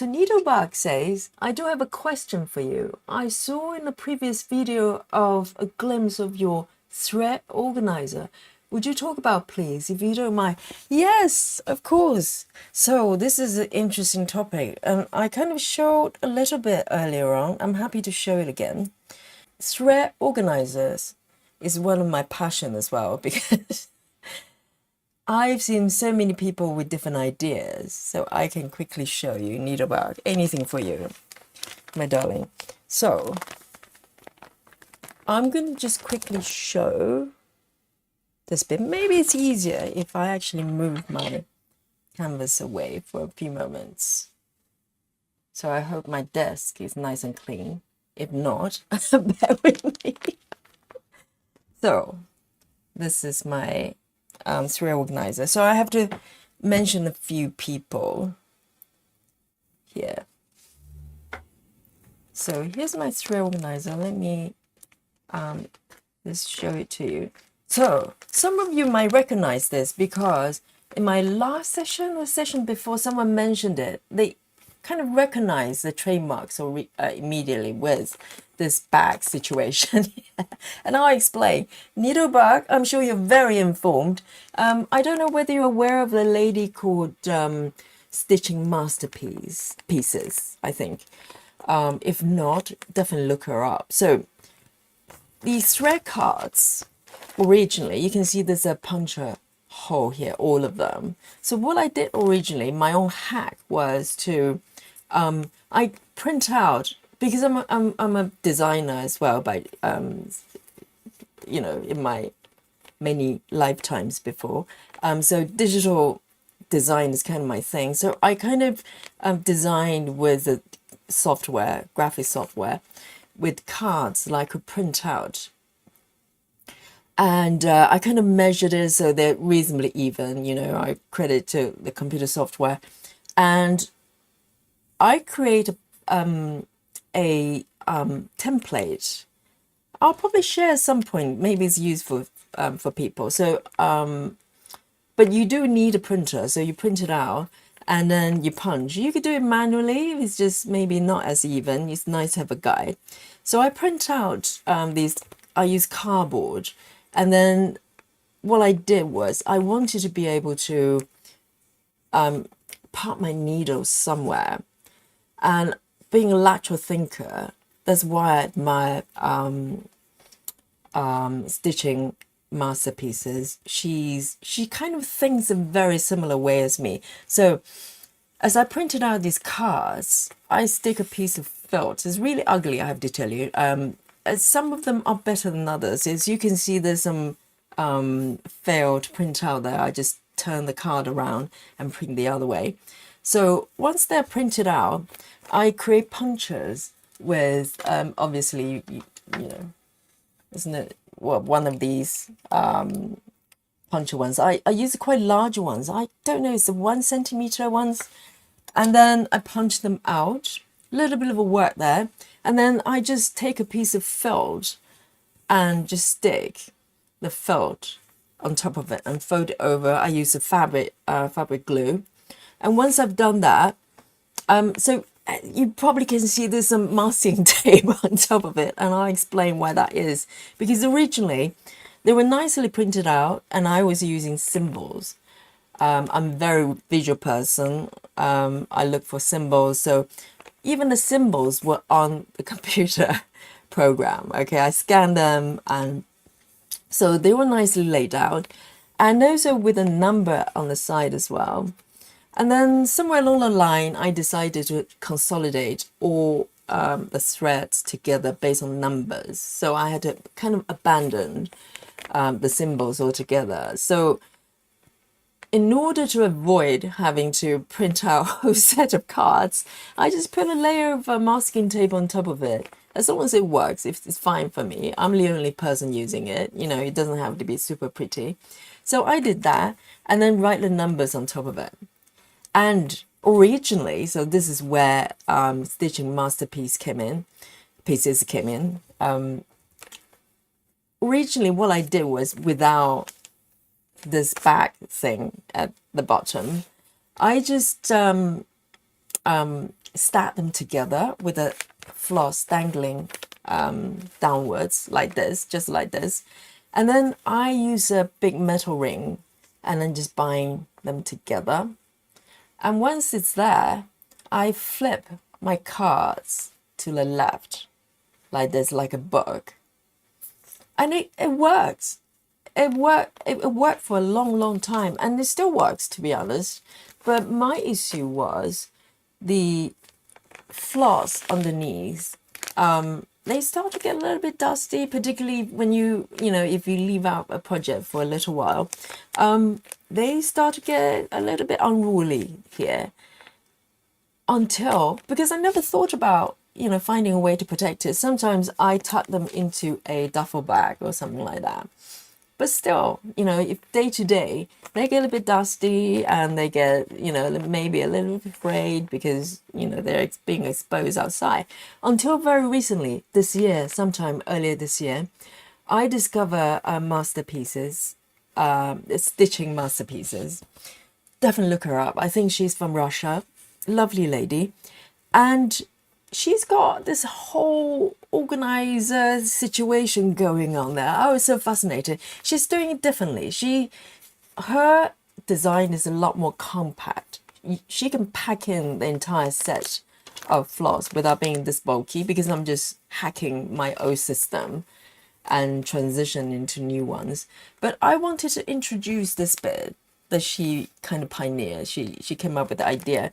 So Needlebark says, I do have a question for you. I saw in the previous video of a glimpse of your thread organizer. Would you talk about, please, if you don't mind? Yes, of course. So this is an interesting topic. I kind of showed a little bit earlier on. I'm happy to show it again. Thread organizers is one of my passion as well because I've seen so many people with different ideas, so I can quickly show you needlebark, anything for you, my darling. So I'm going to just quickly show this bit. Maybe it's easier if I actually move my canvas away for a few moments. So I hope my desk is nice and clean. If not, bear with me. So this is my thread organizer. So I have to mention a few people here. So here's my thread organizer. Let me just show it to you. So some of you might recognize this because in my last session or session before, someone mentioned it. They kind of recognize the trademarks or immediately with this bag situation. And I'll explain. Needlebark, I'm sure you're very informed. I don't know whether you're aware of the lady called Stitching Pieces, I think. If not, definitely look her up. So these thread cards, originally, you can see there's a puncture hole here, all of them. So what I did originally, my own hack was to, I print out, because I'm a designer as well by, you know, in my many lifetimes before. So digital design is kind of my thing. So I kind of designed with the software, graphic software, with cards that I could print out. And I kind of measured it so they're reasonably even, you know, I credit to the computer software. And I create a template. I'll probably share at some point, maybe it's useful for people. So, but you do need a printer. So you print it out and then you punch. You could do it manually. It's just maybe not as even. It's nice to have a guide. So I print out these, I use cardboard. And then what I did was I wanted to be able to part my needles somewhere. And being a lateral thinker, that's why I admire stitching masterpieces. She kind of thinks in a very similar way as me. So as I printed out these cards, I stick a piece of felt. It's really ugly, I have to tell you. Some of them are better than others. As you can see, there's some failed print out there. I just turn the card around and print the other way. So once they're printed out, I create punctures with, obviously, you know, isn't it? Well, one of these puncture ones. I use quite large ones. I don't know, it's the 1 centimeter ones. And then I punch them out. A little bit of a work there. And then I just take a piece of felt and just stick the felt on top of it and fold it over. I use a fabric glue. And once I've done that, so you probably can see there's some masking tape on top of it. And I'll explain why that is. Because originally, they were nicely printed out and I was using symbols. I'm a very visual person. I look for symbols. So even the symbols were on the computer program. Okay, I scanned them and so they were nicely laid out and also with a number on the side as well. And then somewhere along the line, I decided to consolidate all the threads together based on numbers. So I had to kind of abandon the symbols altogether. So in order to avoid having to print out a whole set of cards, I just put a layer of masking tape on top of it. As long as it works, if it's fine for me. I'm the only person using it. You know, it doesn't have to be super pretty. So I did that and then write the numbers on top of it. And originally, so this is where stitching pieces came in. Originally, what I did was without this back thing at the bottom, I just stack them together with a floss dangling downwards like this, just like this. And then I use a big metal ring and then just bind them together. And once it's there, I flip my cards to the left like this, like a book. And it works. It worked for a long time, and it still works, to be honest. But my issue was the floss underneath. They start to get a little bit dusty, particularly when if you leave out a project for a little while. They start to get a little bit unruly here. Because I never thought about, finding a way to protect it. Sometimes I tuck them into a duffel bag or something like that. But still, if day to day, they get a bit dusty and they get, maybe a little bit frayed because, they're being exposed outside. Until very recently, this year, sometime earlier this year, I discover masterpieces, stitching masterpieces. Definitely look her up. I think she's from Russia. Lovely lady. And she's got this whole organizer situation going on there. I was so fascinated. She's doing it differently. Her design is a lot more compact. She can pack in the entire set of floss without being this bulky, because I'm just hacking my old system and transition into new ones. But I wanted to introduce this bit that she kind of pioneered. She came up with the idea.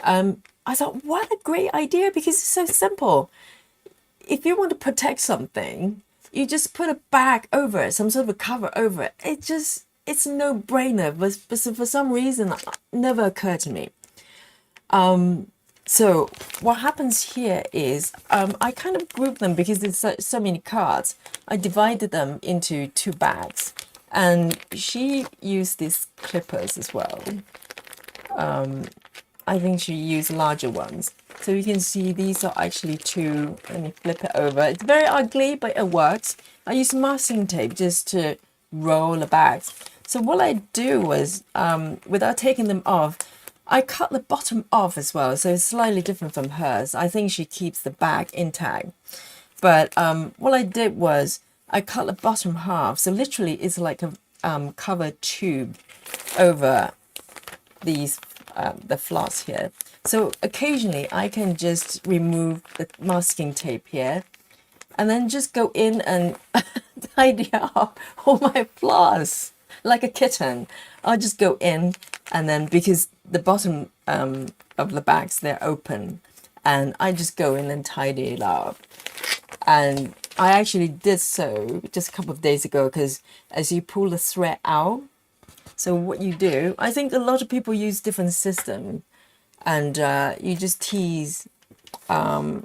I thought, what a great idea, because it's so simple. If you want to protect something, you just put a bag over it, some sort of a cover over it. It's a no-brainer, but for some reason, it never occurred to me. So what happens here is I kind of group them because there's so many cards. I divided them into 2 bags, and she used these clippers as well. I think she used larger ones. So you can see these are actually 2. Let me flip it over. It's very ugly, but it works. I use masking tape just to roll the bags. So what I do was, without taking them off, I cut the bottom off as well. So it's slightly different from hers. I think she keeps the bag intact. But what I did was I cut the bottom half. So literally it's like a covered tube over these the floss here. So occasionally I can just remove the masking tape here and then just go in and tidy up all my floss like a kitten. I'll just go in, and then because the bottom of the bags, they're open, and I just go in and tidy it up. And I actually did so just a couple of days ago, because as you pull the thread out, so what you do, I think a lot of people use different system, and you just tease the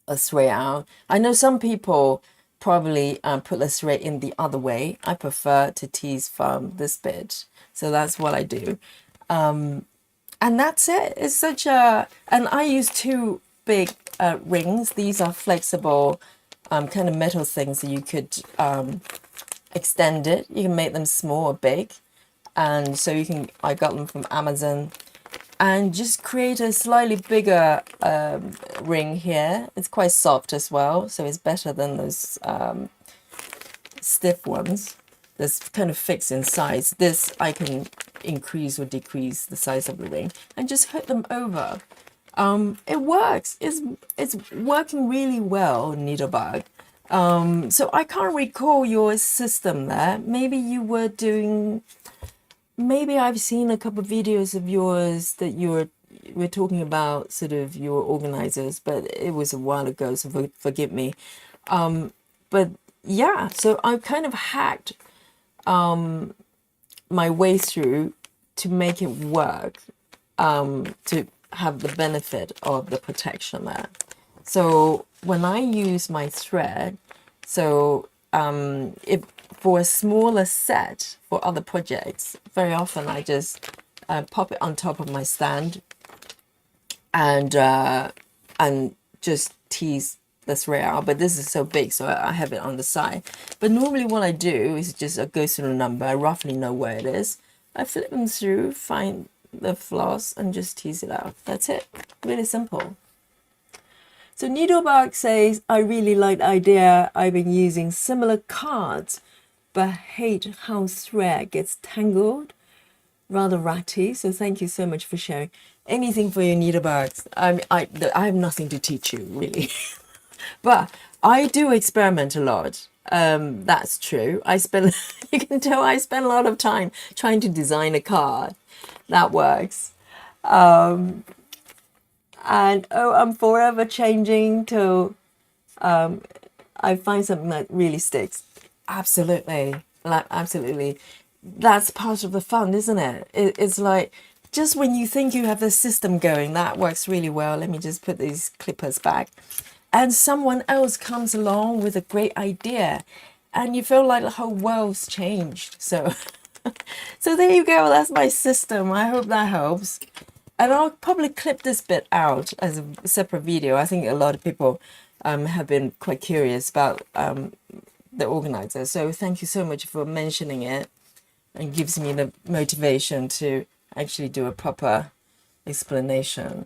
a thread out. I know some people probably put the thread in the other way. I prefer to tease from this bit, so that's what I do. And that's it. It's such a, and I use 2 big rings. These are flexible kind of metal things that you could extend it. You can make them small or big, and so you can, I got them from Amazon, and just create a slightly bigger ring here. It's quite soft as well, so it's better than those stiff ones. That's kind of fixed in size. This I can increase or decrease the size of the ring and just hook them over. It works. It's working really well, Needlebug. So I can't recall your system there. Maybe you were doing, maybe I've seen a couple of videos of yours that we're talking about sort of your organizers, but it was a while ago, so forgive me. But yeah, so I kind of hacked my way through to make it work, to have the benefit of the protection there. So when I use my thread, so if for a smaller set for other projects, very often I just pop it on top of my stand and just tease the thread out. But this is so big, so I have it on the side. But normally what I do is just I go through the number, I roughly know where it is. I flip them through, find the floss and just tease it out. That's it. Really simple. So Needlebark says, I really like the idea. I've been using similar cards, but hate how thread gets tangled. Rather ratty. So thank you so much for sharing. Anything for your needlebarks. I have nothing to teach you, really. But I do experiment a lot. That's true. You can tell I spend a lot of time trying to design a card that works. And I'm forever changing till I find something that really sticks. Absolutely. Like, absolutely. That's part of the fun, isn't it? It's like, just when you think you have the system going, that works really well. Let me just put these clippers back. And someone else comes along with a great idea, and you feel like the whole world's changed. So, so there you go. That's my system. I hope that helps. And I'll probably clip this bit out as a separate video. I think a lot of people have been quite curious about the organizer. So thank you so much for mentioning it, and gives me the motivation to actually do a proper explanation.